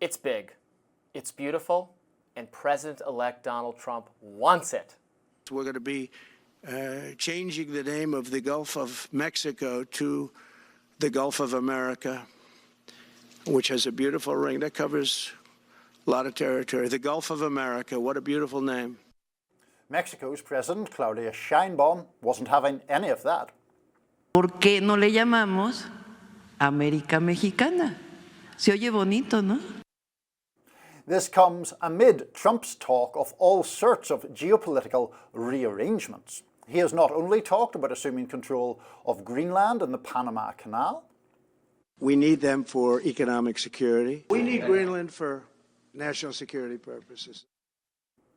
It's big, it's beautiful, and President-elect Donald Trump wants it. We're going to be changing the name of the Gulf of Mexico to the Gulf of America, which has a beautiful ring that covers a lot of territory. The Gulf of America, what a beautiful name. Mexico's President Claudia Sheinbaum wasn't having any of that. ¿Por qué no le llamamos América Mexicana? Se oye bonito, ¿no? This comes amid Trump's talk of all sorts of geopolitical rearrangements. He has not only talked about assuming control of Greenland and the Panama Canal. We need them for economic security. We need Greenland for national security purposes.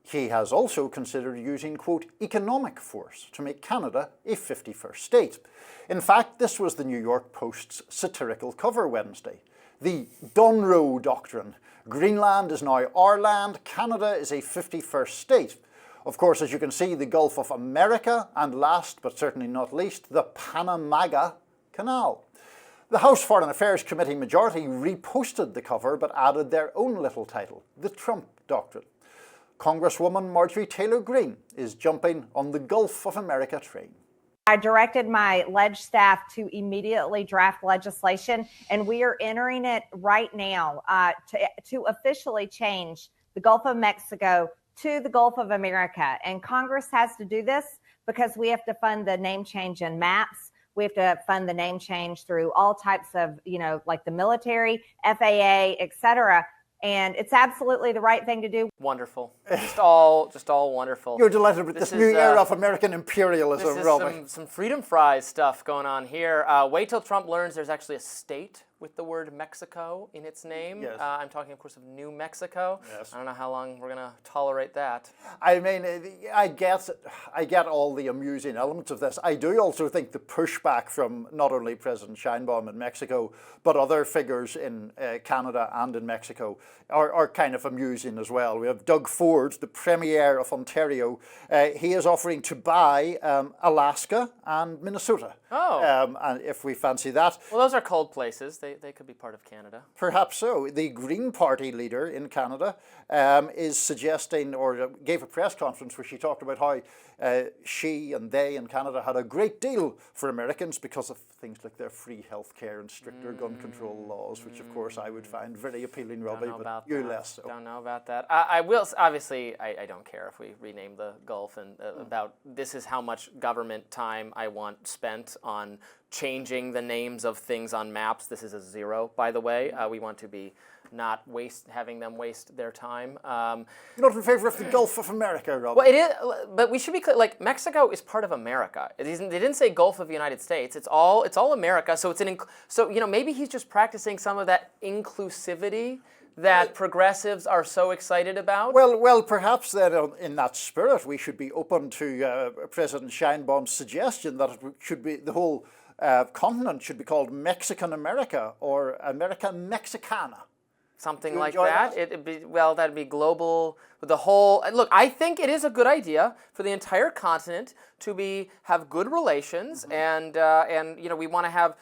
He has also considered using, quote, economic force to make Canada a 51st state. In fact, this was the New York Post's satirical cover Wednesday. The Donroe Doctrine. Greenland is now our land, Canada is a 51st state. Of course, as you can see, the Gulf of America, and last but certainly not least, the Panama Canal. The House Foreign Affairs Committee majority reposted the cover but added their own little title, the Trump Doctrine. Congresswoman Marjorie Taylor Greene is jumping on the Gulf of America train. I directed my ledge staff to immediately draft legislation, and we are entering it right now to officially change the Gulf of Mexico to the Gulf of America. And Congress has to do this because we have to fund the name change in MAPS. We have to fund the name change through all types of, like the military, FAA, et cetera. And it's absolutely the right thing to do. Wonderful. Just all wonderful. You're delighted with this new era of American imperialism, Robby. This is some freedom fries stuff going on here. Wait till Trump learns there's actually a state with the word Mexico in its name. Yes. I'm talking, of course, of New Mexico. Yes. I don't know how long we're going to tolerate that. I mean, I get all the amusing elements of this. I do also think the pushback from not only President Sheinbaum in Mexico, but other figures in Canada and in Mexico are kind of amusing as well. We have Doug Ford, the Premier of Ontario. He is offering to buy Alaska and Minnesota. Oh. And if we fancy that. Well, those are cold places. They could be part of Canada. Perhaps so. The Green Party leader in Canada is suggesting, or gave a press conference where she talked about how she and they in Canada had a great deal for Americans because of things like their free health care and stricter gun control laws, which of course I would find very appealing, Robby, but you less so. Don't know about that. I will, obviously, I don't care if we rename the Gulf, and about this is how much government time I want spent on changing the names of things on maps. This is a 0, by the way. We want to be not having them waste their time. You're not in favor of the Gulf of America, Robby? Well, it is, but we should be clear. Like, Mexico is part of America. They didn't say Gulf of the United States. It's all America. So maybe he's just practicing some of that inclusivity that progressives are so excited about. Well, perhaps then in that spirit, we should be open to President Sheinbaum's suggestion that it should be the whole continent should be called Mexican America or America Mexicana. Something like that. That'd be global. The whole look. I think it is a good idea for the entire continent to have good relations, and we want to have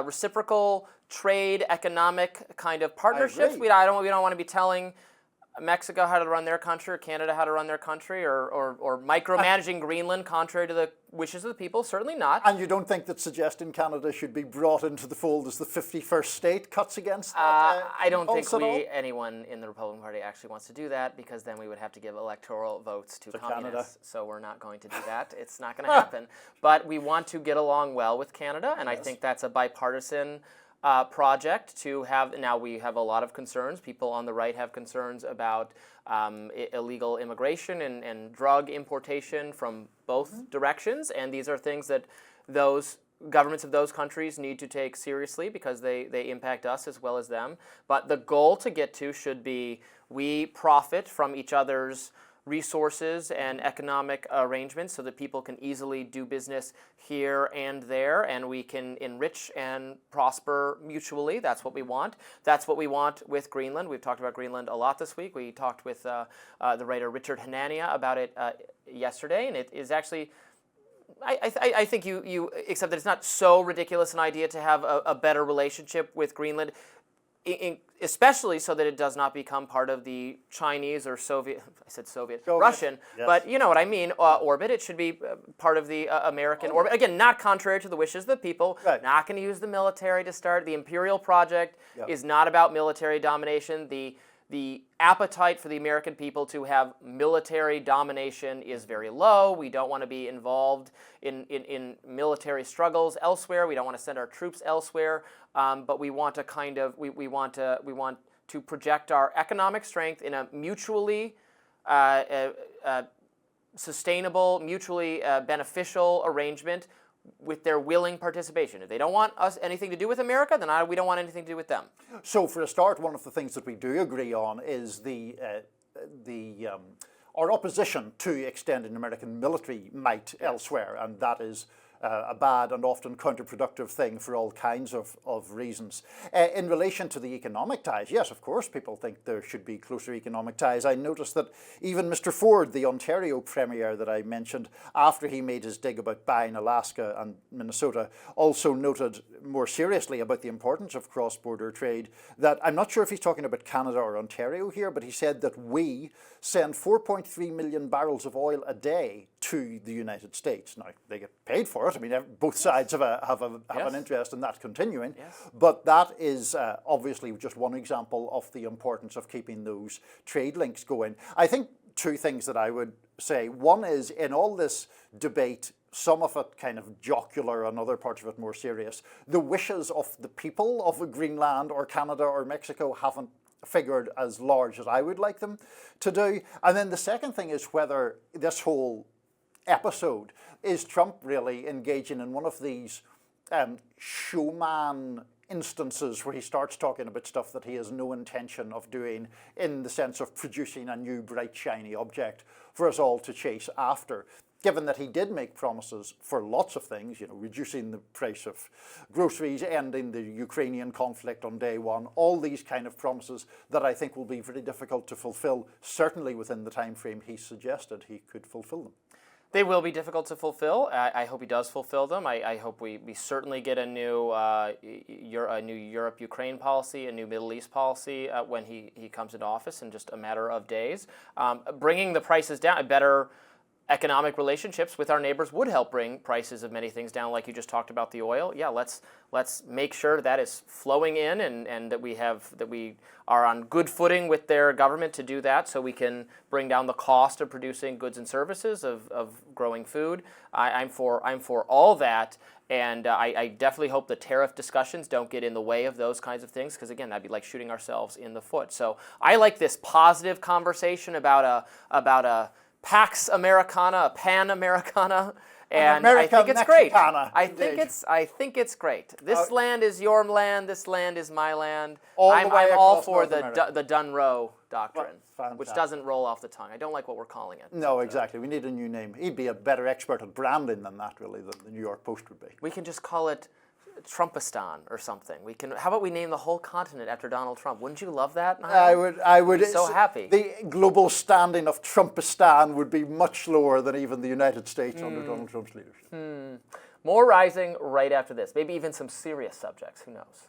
reciprocal trade, economic kind of partnerships. We don't want to be telling Mexico how to run their country or Canada how to run their country or micromanaging Greenland contrary to the wishes of the people. Certainly not. And you don't think that suggesting Canada should be brought into the fold as the 51st state cuts against that? I don't think anyone in the Republican Party actually wants to do that, because then we would have to give electoral votes to communists. Canada. So we're not going to do that. It's not going to happen. But we want to get along well with Canada, and yes. I think that's a bipartisan project to have. Now we have a lot of concerns. People on the right have concerns about illegal immigration and drug importation from both directions, and these are things that those governments of those countries need to take seriously because they impact us as well as them. But the goal to get to should be we profit from each other's resources and economic arrangements so that people can easily do business here and there, and we can enrich and prosper mutually. That's what we want. That's what we want with Greenland. We've talked about Greenland a lot this week. We talked with the writer Richard Hanania about it yesterday, and it is actually, I think you accept that it's not so ridiculous an idea to have a better relationship with Greenland. especially so that it does not become part of the Chinese or Soviet, I said Soviet, Soviet. Russian, Yes. but you know what I mean, orbit. It should be part of the American orbit. Again, not contrary to the wishes of the people. Right. Not going to use the military to start. The imperial project Yep. is not about military domination. The appetite for the American people to have military domination is very low. We don't want to be involved in military struggles elsewhere. We don't want to send our troops elsewhere. But we want to we want to project our economic strength in a mutually sustainable, mutually beneficial arrangement with their willing participation. If they don't want us anything to do with America, then we don't want anything to do with them. So for a start, one of the things that we do agree on is our opposition to extending American military might elsewhere, and that is a bad and often counterproductive thing for all kinds of reasons. In relation to the economic ties, yes, of course, people think there should be closer economic ties. I noticed that even Mr. Ford, the Ontario Premier that I mentioned, after he made his dig about buying Alaska and Minnesota, also noted more seriously about the importance of cross-border trade. That I'm not sure if he's talking about Canada or Ontario here, but he said that we send 4.3 million barrels of oil a day to the United States. Now, they get paid for it. I mean, both sides have an interest in that continuing. Yes. But that is obviously just one example of the importance of keeping those trade links going. I think two things that I would say. One is, in all this debate, some of it kind of jocular and other parts of it more serious, the wishes of the people of Greenland or Canada or Mexico haven't figured as large as I would like them to do. And then the second thing is whether this whole episode is Trump really engaging in one of these showman instances where he starts talking about stuff that he has no intention of doing, in the sense of producing a new bright shiny object for us all to chase after. Given that he did make promises for lots of things, you know, reducing the price of groceries, ending the Ukrainian conflict on day one, all these kind of promises that I think will be very difficult to fulfill, certainly within the time frame he suggested he could fulfill them. They will be difficult to fulfill. I hope he does fulfill them. I hope we certainly get a new Europe-Ukraine policy, a new Middle East policy when he comes into office in just a matter of days. Bringing the prices down, better economic relationships with our neighbors would help bring prices of many things down, like you just talked about the oil. Yeah, let's make sure that is flowing in and that we are on good footing with their government to do that, so we can bring down the cost of producing goods and services, of growing food. I'm for all that, and I definitely hope the tariff discussions don't get in the way of those kinds of things, because again, that'd be like shooting ourselves in the foot. So I like this positive conversation about a Pax Americana, a Pan Americana, and I think it's great. I think it's great. This land is your land. This land is my land. I'm all for the Dunroe doctrine, which doesn't roll off the tongue. I don't like what we're calling it. No, exactly. We need a new name. He'd be a better expert at branding than that, really, than the New York Post would be. We can just call it Trumpistan or something. How about we name the whole continent after Donald Trump? Wouldn't you love that, Niall? I would. Be so happy. The global standing of Trumpistan would be much lower than even the United States under Donald Trump's leadership. More rising right after this. Maybe even some serious subjects. Who knows?